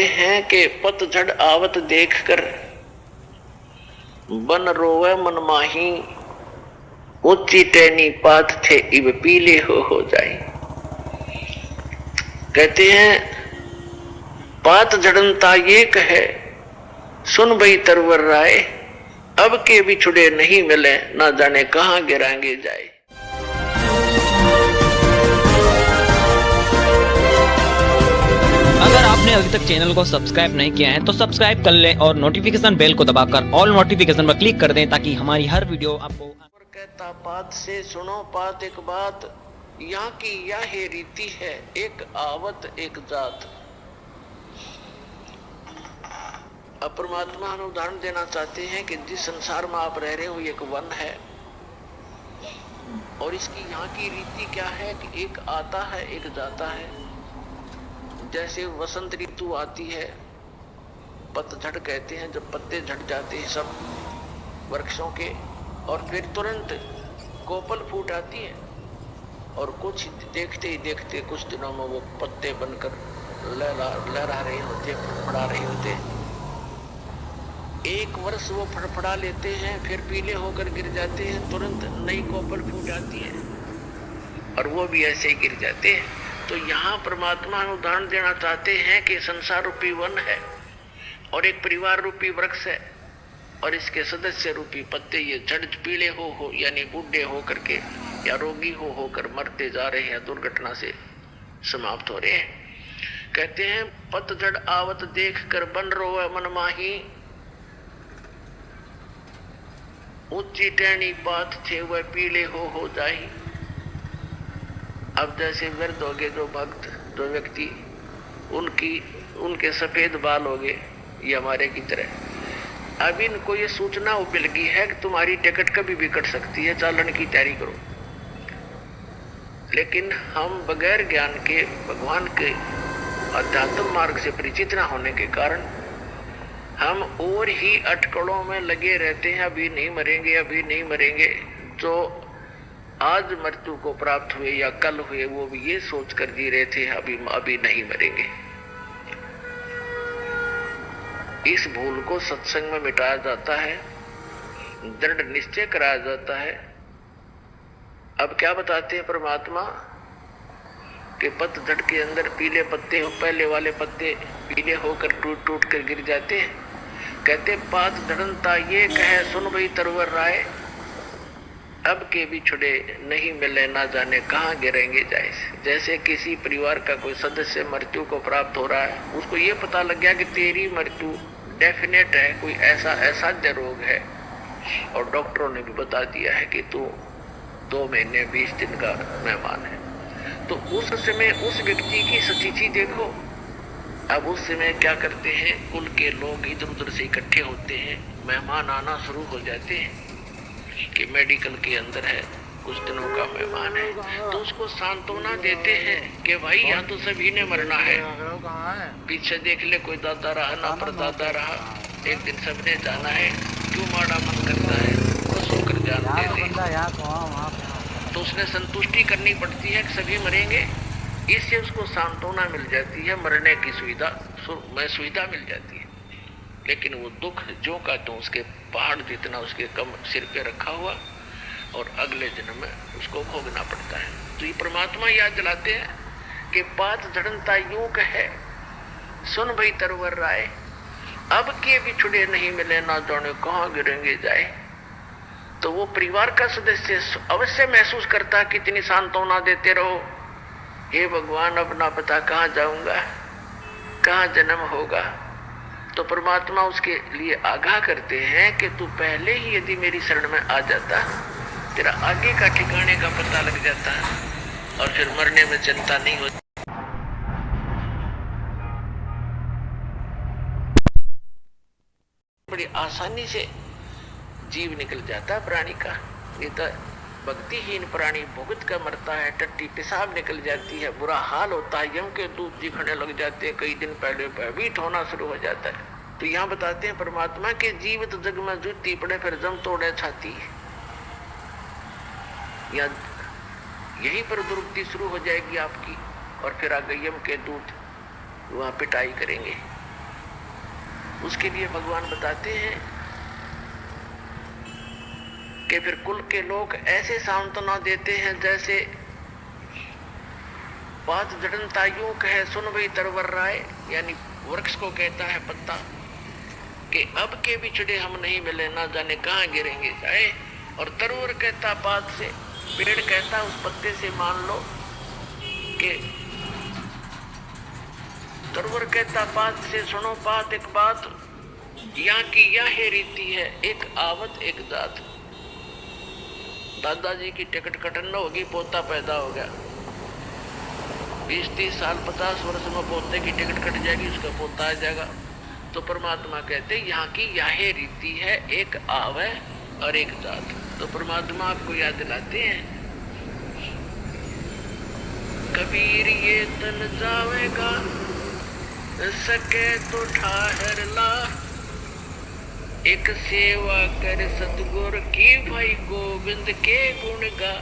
हैं कि पतझड़ आवत देखकर बन रोवे मन माही, ऊंची टहनी पात थे इब पीले हो जाए। कहते हैं पात झड़नता ये कहे सुन भई तरवर राय, अब के बिछुड़े नहीं मिले ना जाने कहां गिराएंगे जाए। अगर आपने अभी तक चैनल को सब्सक्राइब नहीं किया है तो सब्सक्राइब कर लें और नोटिफिकेशन बेल को दबाकर ऑल नोटिफिकेशन पर क्लिक कर दें ताकि हमारी हर वीडियो आपको। कहता पात से सुनो पात एक बात, यहाँ की यह रीति है एक आवत एक जात। अब परमात्मा हमें उदाहरण देना चाहते हैं कि जिस संसार में आप रह रहे हो एक वन है और इसकी यहाँ की रीति क्या है कि एक आता है एक जाता है। जैसे वसंत ऋतु आती है, पतझड़ कहते हैं जब पत्ते झड़ जाते हैं सब वृक्षों के, और फिर तुरंत कोपल फूट आती है और कुछ देखते ही देखते कुछ दिनों में वो पत्ते बनकर लहरा रहे होते, फड़फड़ा रहे होते। एक वर्ष वो फड़फड़ा लेते हैं, फिर पीले होकर गिर जाते हैं, तुरंत नई कोपल फूट आती है और वो भी ऐसे ही गिर जाते हैं। तो यहाँ परमात्मा उदाहरण देना चाहते हैं कि संसार रूपी वन है और एक परिवार रूपी वृक्ष है और इसके सदस्य रूपी पत्ते ये झड़ पीले हो यानी बूढ़े हो करके या रोगी होकर मरते जा रहे हैं, दुर्घटना से समाप्त हो रहे हैं। कहते हैं पतझड़ आवत देख कर बन रोवे मन माही, ऊंची टहनी पात थे वह पीले हो जाही। अब जैसे वृद्ध हो गए जो भक्त जो व्यक्ति, उनके सफेद बाल हो गए ये हमारे की तरह। अब इनको ये सूचना मिल गई है कि तुम्हारी टिकट कभी भी कट सकती है, चालन की तैयारी करो। लेकिन हम बगैर ज्ञान के भगवान के अध्यात्म मार्ग से परिचित न होने के कारण हम और ही अटकलों में लगे रहते हैं, अभी नहीं मरेंगे अभी नहीं मरेंगे। जो आज मृत्यु को प्राप्त हुए या कल हुए वो भी ये सोच कर जी रहे थे अभी नहीं मरेंगे। इस भूल को सत्संग में मिटाया जाता है, दृढ़ निश्चय कराया जाता है। अब क्या बताते हैं परमात्मा कि पतझड़ के अंदर पीले पत्ते पहले वाले पत्ते पीले होकर टूट टूट कर गिर जाते हैं। कहते पात झड़नता ये कहे सुन भई तरवर राय, अब के भी छुड़े नहीं मिले ना जाने कहां गिरेंगे जाए। जैसे किसी परिवार का कोई सदस्य मृत्यु को प्राप्त हो रहा है, उसको ये पता लग गया कि तेरी मृत्यु डेफिनेट है, कोई ऐसा असाध्य रोग है और डॉक्टरों ने भी बता दिया है कि तू 2 महीने 20 दिन का मेहमान है। तो उस समय उस व्यक्ति की स्थिति देखो। अब उस समय क्या करते हैं, कुल के लोग इधर उधर से इकट्ठे होते हैं, मेहमान आना शुरू हो जाते हैं कि मेडिकल के अंदर है, कुछ दिनों का मेहमान है। तो उसको सांत्वना देते हैं कि भाई यहाँ तो सभी ने मरना है, पीछे देख ले कोई दादा रहा ना परदादा रहा, एक दिन सबने जाना है, क्यों माड़ा मन करता है, खुश होकर जान दे दे। तो उसने संतुष्टि करनी पड़ती है कि सभी मरेंगे, इससे उसको सांत्वना मिल जाती है, मरने की सुविधा मिल जाती है। लेकिन वो दुख जो का तो उसके पहाड़ जितना उसके कम सिर पे रखा हुआ और अगले जन्म में उसको भोगना पड़ता है। तो ये परमात्मा याद दिलाते हैं कि पात झड़नता यूं कहे सुन भई तरवर राय, अब के बिछुड़े नहीं मिले ना जाने कहां गिरेंगे जाए। तो वो परिवार का सदस्य अवश्य महसूस करता कितनी सांत्वना देते रहो, हे भगवान अब ना पता कहाँ जाऊंगा, कहाँ जन्म होगा। तो परमात्मा उसके लिए आगाह करते हैं कि तू पहले ही यदि मेरी शरण में आ जाता, तेरा आगे का ठिकाने का पता लग जाता और फिर मरने में चिंता नहीं होती। बड़ी आसानी से जीव निकल जाता प्राणी का। नहीं तो भक्तिहीन प्राणी भुगत का मरता है, टट्टी पेशाब निकल जाती है, बुरा हाल होता है, यम के दूध दिखने लग जाते हैं, कई दिन पहले भयभीत होना शुरू हो जाता है। तो यहाँ बताते हैं परमात्मा के जीवित जग में जूती पड़े फिर जम तोड़े छाती, या यहीं पर दुर्गति शुरू हो जाएगी आपकी और फिर आगे यम के दूत वहां पिटाई करेंगे। उसके लिए भगवान बताते हैं कि फिर कुल के लोग ऐसे सांत्वना देते हैं जैसे बात जड़नता यूं कहे सुन भाई तरवर राय, यानी वृक्ष को कहता है पत्ता कि अब के बिछड़े हम नहीं मिले, ना जाने कहाँ गिरेंगे जाए। और तरवर कहता पात से, पेड़ कहता उस पत्ते से मान लो कि तरवर कहता पात से सुनो पात एक बात, यहाँ की यह रीति है एक आवत एक जात। दादाजी की टिकट कटन होगी, पोता पैदा हो गया, 20-30 साल 50 वर्ष में पोते की टिकट कट जाएगी, उसका पोता आ जाएगा। तो परमात्मा कहते यहाँ की यह रीति है एक आवे और एक जात। तो परमात्मा आपको याद दिलाते हैं कबीर ये तन जावेगा सके तो ठहर ला, एक सेवा कर सतगुर की भाई गोविंद के गुण गा।